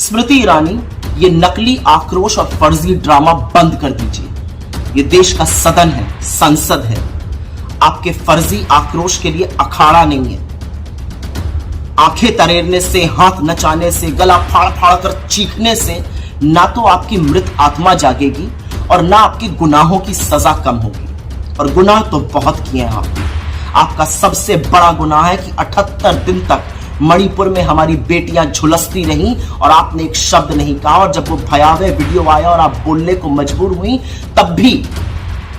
स्मृति ईरानी, ये नकली आक्रोश और फर्जी ड्रामा बंद कर दीजिए। ये देश का सदन है, संसद है। आपके फर्जी आक्रोश के लिए अखाड़ा नहीं है। आंखें तरेरने से, हाथ नचाने से, गला फाड़ फाड़ कर चीखने से ना तो आपकी मृत आत्मा जागेगी और ना आपके गुनाहों की सजा कम होगी। और गुनाह तो बहुत किए हैं आपने। आपका सबसे बड़ा गुनाह है कि 78 दिन तक मणिपुर में हमारी बेटियां झुलसती रहीं और आपने एक शब्द नहीं कहा। और जब वो भयावह वीडियो आया और आप बोलने को मजबूर हुई, तब भी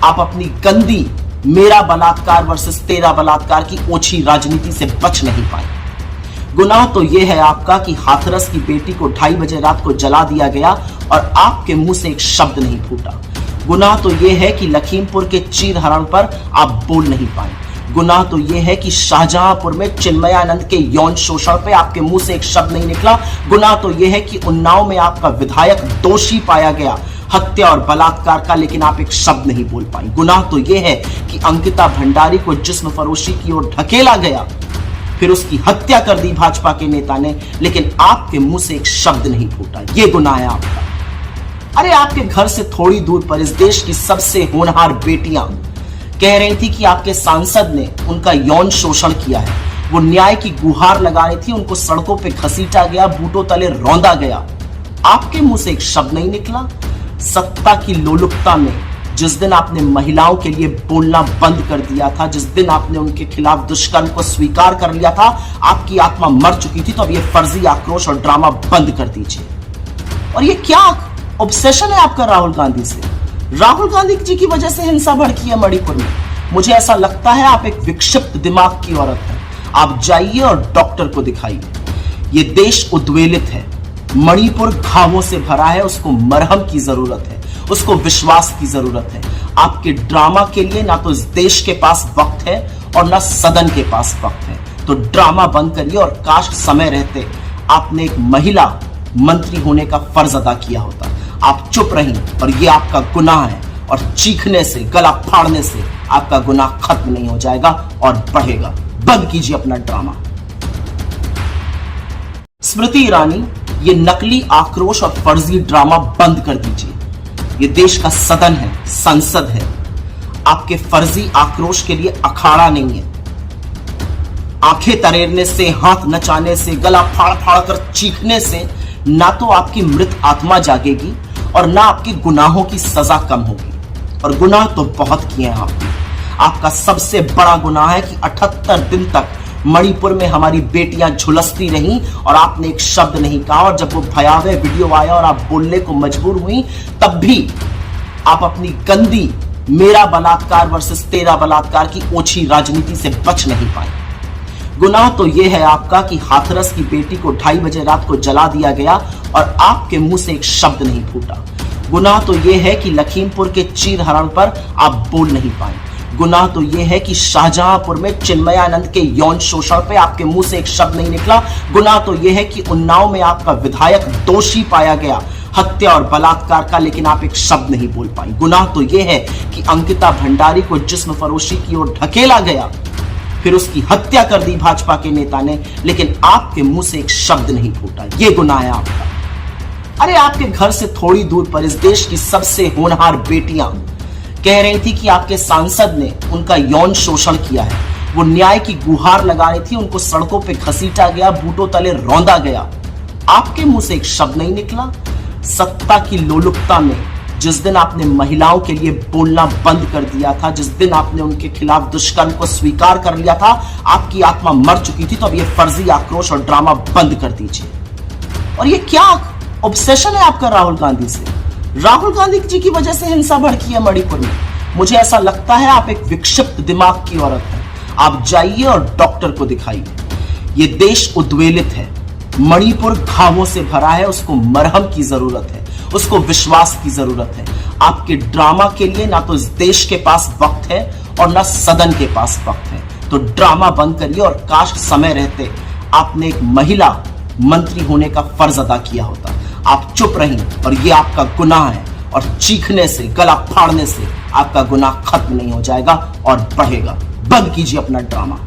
आप अपनी गंदी मेरा बलात्कार वर्सेस तेरा बलात्कार की ओछी राजनीति से बच नहीं पाए। गुनाह तो यह है आपका कि हाथरस की बेटी को 2:30 बजे रात को जला दिया गया और आपके मुंह से एक शब्द नहीं फूटा। गुनाह तो यह है कि लखीमपुर के चीरहरण पर आप बोल नहीं पाए। गुनाह तो यह है कि शाहजहांपुर में चिन्मयानंद के यौन शोषण पे आपके मुंह से एक शब्द नहीं निकला। गुनाह तो यह है कि उन्नाव में आपका विधायक दोषी पाया गया हत्या और बलात्कार का, लेकिन आप एक शब्द नहीं बोल पाई। गुनाह तो यह है कि अंकिता भंडारी को जिस्म फरोशी की ओर ढकेला गया, फिर उसकी हत्या कर दी भाजपा के नेता ने, लेकिन आपके मुंह से एक शब्द नहीं फूटा। यह गुनाह है आपका। अरे आपके घर से थोड़ी दूर पर इस देश की सबसे होनहार बेटियां कह रही थी कि आपके सांसद ने उनका यौन शोषण किया है। वो न्याय की गुहार लगा रही थी, उनको सड़कों पे घसीटा गया, बूटों तले रौंदा गया। आपके मुंह से एक शब्द नहीं निकला। सत्ता की लोलुपता में जिस दिन आपने महिलाओं के लिए बोलना बंद कर दिया था, जिस दिन आपने उनके खिलाफ दुष्कर्म को स्वीकार कर लिया था, आपकी आत्मा मर चुकी थी। तो अब ये फर्जी आक्रोश और ड्रामा बंद कर दीजिए। और ये क्या ऑब्सेशन है आपका राहुल गांधी से? राहुल गांधी जी की वजह से हिंसा भड़की है मणिपुर में। मुझे ऐसा लगता है आप एक विक्षिप्त दिमाग की औरत हैं। आप जाइए और डॉक्टर को दिखाइए। ये देश उद्वेलित है, मणिपुर घावों से भरा है। उसको मरहम की जरूरत है, उसको विश्वास की जरूरत है। आपके ड्रामा के लिए ना तो इस देश के पास वक्त है और ना सदन के पास वक्त है। तो ड्रामा बंद करिए और काश समय रहते आपने एक महिला मंत्री होने का फर्ज अदा किया होता। आप चुप रहीं और ये आपका गुनाह है। और चीखने से, गला फाड़ने से आपका गुनाह खत्म नहीं हो जाएगा और बढ़ेगा। बंद कीजिए अपना ड्रामा। स्मृति ईरानी, ये नकली आक्रोश और फर्जी ड्रामा बंद कर दीजिए। ये देश का सदन है, संसद है। आपके फर्जी आक्रोश के लिए अखाड़ा नहीं है। आंखें तरेरने से, हाथ नचाने से, गला फाड़ फाड़ कर चीखने से ना तो आपकी मृत आत्मा जागेगी और ना आपके गुनाहों की सजा कम होगी। और गुनाह तो बहुत किए हैं आपने। आपका सबसे बड़ा गुनाह है कि 78 दिन तक मणिपुर में हमारी बेटियां झुलसती रहीं और आपने एक शब्द नहीं कहा। और जब वो भयावह वीडियो आया और आप बोलने को मजबूर हुई, तब भी आप अपनी गंदी मेरा बलात्कार वर्सेस तेरा बलात्कार की ओछी राजनीति से बच नहीं पाए। गुनाह तो यह है आपका कि हाथरस की बेटी को 2:30 बजे रात को जला दिया गया और आपके मुंह से एक शब्द नहीं फूटा। गुनाह तो यह है कि लखीमपुर के चीरहरण पर आप बोल नहीं पाए। गुनाह तो यह है कि शाहजहांपुर में चिन्मयानंद के यौन शोषण पे आपके मुंह से एक शब्द नहीं निकला। गुनाह तो यह है कि उन्नाव में आपका विधायक दोषी पाया गया हत्या और बलात्कार का, लेकिन आप एक शब्द नहीं बोल पाई। गुनाह तो यह है कि अंकिता भंडारी को जिस्म फरोशी की ओर ढकेला गया, फिर उसकी हत्या कर दी भाजपा के नेता ने, लेकिन आपके मुंह से एक शब्द नहीं फूटा। यह गुनाह है आपका। अरे आपके घर से थोड़ी दूर पर इस देश की सबसे होनहार बेटियां कह रही थी कि आपके सांसद ने उनका यौन शोषण किया है। वो न्याय की गुहार लगा रही थी, उनको सड़कों पे घसीटा गया, बूटों तले रौंदा गया। आपके मुंह से एक शब्द नहीं निकला। सत्ता की लोलुपता में जिस दिन आपने महिलाओं के लिए बोलना बंद कर दिया था, जिस दिन आपने उनके खिलाफ दुष्कर्म को स्वीकार कर लिया था, आपकी आत्मा मर चुकी थी। तो अब ये फर्जी आक्रोश और ड्रामा बंद कर दीजिए। और ये क्या ऑब्सेशन है आपका राहुल गांधी से? राहुल गांधी जी की वजह से हिंसा भड़की है मणिपुर में। मुझे ऐसा लगता है आप एक विक्षिप्त दिमाग की औरत हैं। आप जाइए और डॉक्टर को दिखाइए। ये देश उद्वेलित है, मणिपुर घावों से भरा है। उसको मरहम की जरूरत है, उसको विश्वास की जरूरत है। आपके ड्रामा के लिए ना तो इस देश के पास वक्त है और ना सदन के पास वक्त है। तो ड्रामा बंद करिए और काश समय रहते आपने एक महिला मंत्री होने का फर्ज अदा किया होता। आप चुप रहीं और ये आपका गुनाह है। और चीखने से, गला फाड़ने से आपका गुनाह खत्म नहीं हो जाएगा और बढ़ेगा। बंद कीजिए अपना ड्रामा।